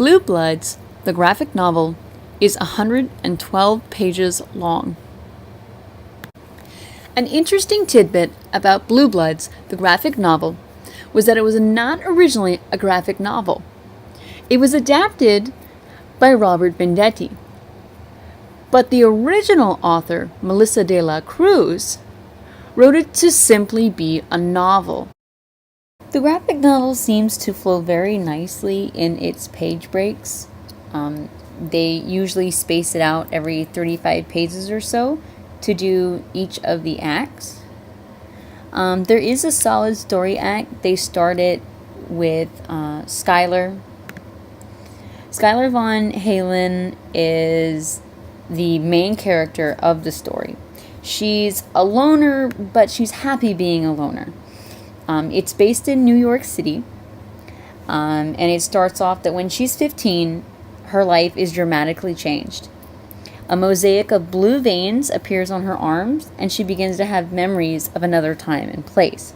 Blue Bloods, the graphic novel, is 112 pages long. An interesting tidbit about Blue Bloods, the graphic novel, was that it was not originally a graphic novel. It was adapted by Robert Venditti. But the original author, Melissa de la Cruz, wrote it to simply be a novel. The graphic novel seems to flow very nicely in its page breaks. They usually space it out every 35 pages or so to do each of the acts. There is a solid story act. They started with Skylar. Skylar Von Halen is the main character of the story. She's a loner, but she's happy being a loner. It's based in New York City, and it starts off that when she's 15, her life is dramatically changed. A mosaic of blue veins appears on her arms, and she begins to have memories of another time and place.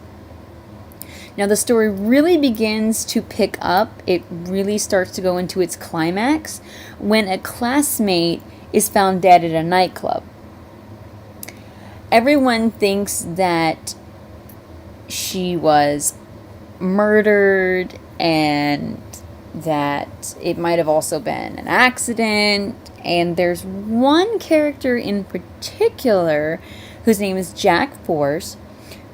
Now the story really begins to pick up. It really starts to go into its climax when a classmate is found dead at a nightclub. Everyone thinks that she was murdered and that it might have also been an accident. And there's one character in particular whose name is Jack Force,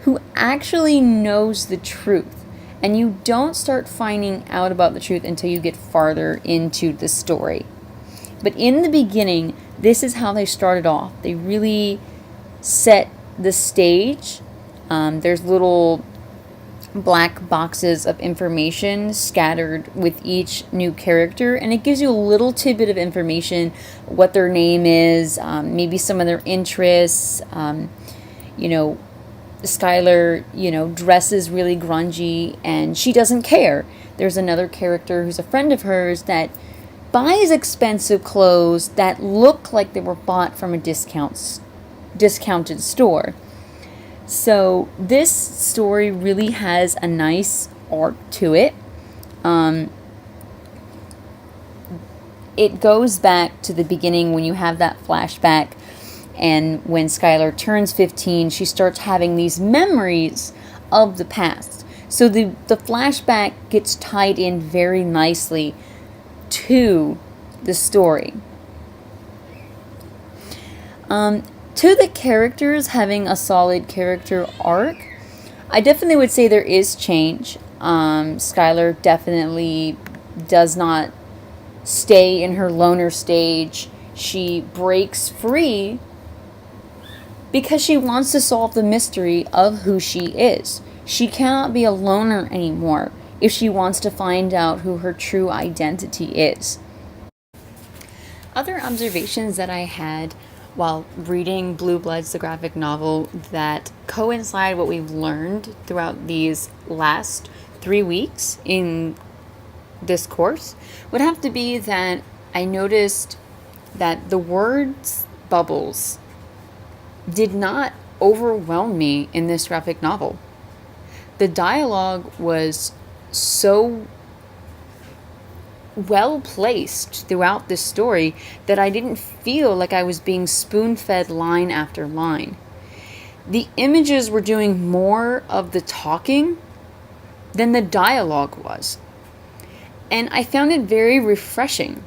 who actually knows the truth. And you don't start finding out about the truth until you get farther into the story. But in the beginning, this is how they started off. They really set the stage. There's little black boxes of information scattered with each new character, and it gives you a little tidbit of information, what their name is, maybe some of their interests. Skylar, dresses really grungy, and she doesn't care. There's another character who's a friend of hers that buys expensive clothes that look like they were bought from a discounted store. So this story really has a nice arc to it. It goes back to the beginning when you have that flashback, and when Skylar turns 15, she starts having these memories of the past. So the flashback gets tied in very nicely to the story. To the characters having a solid character arc, I definitely would say there is change. Skylar definitely does not stay in her loner stage. She breaks free because she wants to solve the mystery of who she is. She cannot be a loner anymore if she wants to find out who her true identity is. Other observations that I had while reading Blue Bloods, the graphic novel, that coincide what we've learned throughout these last 3 weeks in this course would have to be that I noticed that the words bubbles did not overwhelm me in this graphic novel. The dialogue was so well placed throughout this story that I didn't feel like I was being spoon-fed line after line. The images were doing more of the talking than the dialogue was. And I found it very refreshing,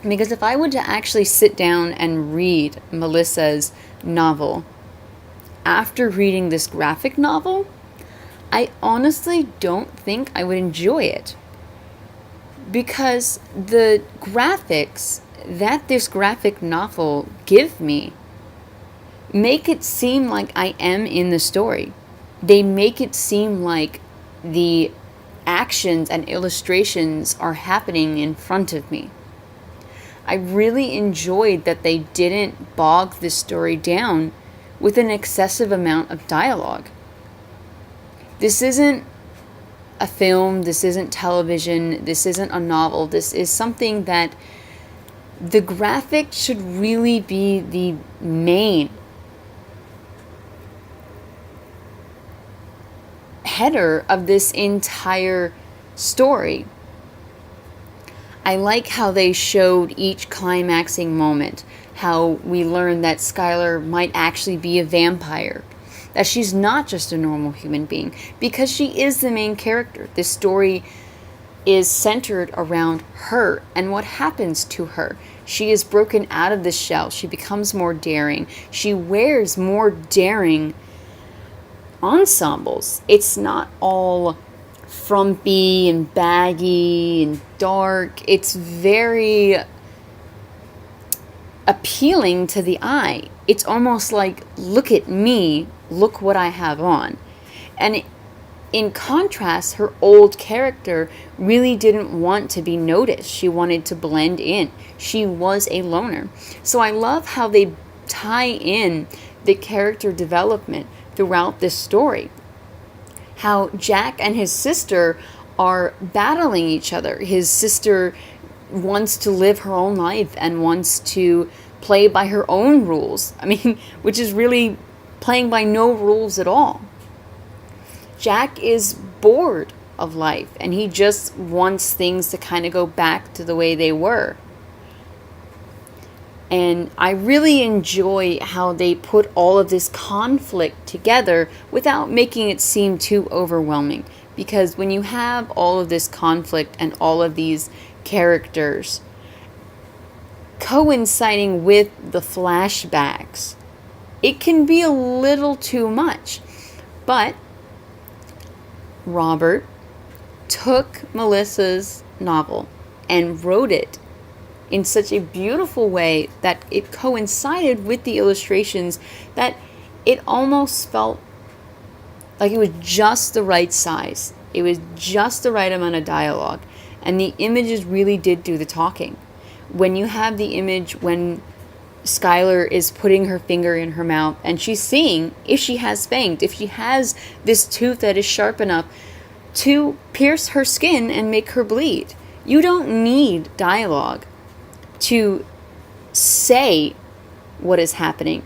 because if I were to actually sit down and read Melissa's novel after reading this graphic novel, I honestly don't think I would enjoy it. Because the graphics that this graphic novel give me make it seem like I am in the story. They make it seem like the actions and illustrations are happening in front of me. I really enjoyed that they didn't bog this story down with an excessive amount of dialogue. This isn't a film, this isn't television, this isn't a novel. This is something that the graphic should really be the main header of this entire story. I like how they showed each climaxing moment, how we learned that Skylar might actually be a vampire, that she's not just a normal human being, because she is the main character. This story is centered around her and what happens to her. She is broken out of the shell. She becomes more daring. She wears more daring ensembles. It's not all frumpy and baggy and dark. It's very appealing to the eye. It's almost like, look at me, look what I have on. And in contrast, her old character really didn't want to be noticed. She wanted to blend in. She was a loner. So I love how they tie in the character development throughout this story. How Jack and his sister are battling each other. His sister wants to live her own life and wants to play by her own rules. I mean, which is really playing by no rules at all. Jack is bored of life and he just wants things to kind of go back to the way they were. And I really enjoy how they put all of this conflict together without making it seem too overwhelming. Because when you have all of this conflict and all of these characters coinciding with the flashbacks, it can be a little too much. But Robert took Melissa's novel and wrote it in such a beautiful way that it coincided with the illustrations that it almost felt like it was just the right size. It was just the right amount of dialogue. And the images really did do the talking. When you have the image when Skylar is putting her finger in her mouth and she's seeing if she has fangs, if she has this tooth that is sharp enough to pierce her skin and make her bleed. You don't need dialogue to say what is happening.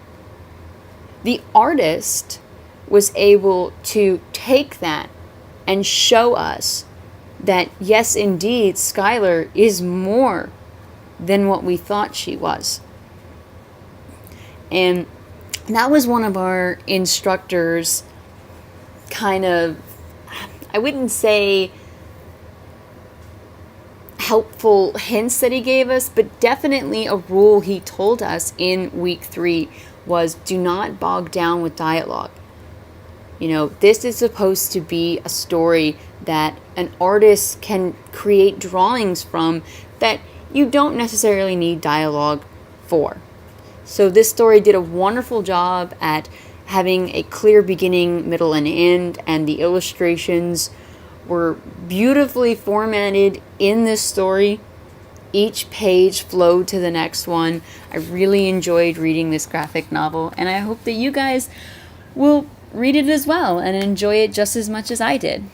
The artist was able to take that and show us that yes, indeed, Skylar is more than what we thought she was. And that was one of our instructors' kind of, I wouldn't say helpful hints that he gave us, but definitely a rule he told us in week 3 was do not bog down with dialogue. You know, this is supposed to be a story that an artist can create drawings from that you don't necessarily need dialogue for. So this story did a wonderful job at having a clear beginning, middle, and end, and the illustrations were beautifully formatted in this story. Each page flowed to the next one. I really enjoyed reading this graphic novel, and I hope that you guys will read it as well and enjoy it just as much as I did.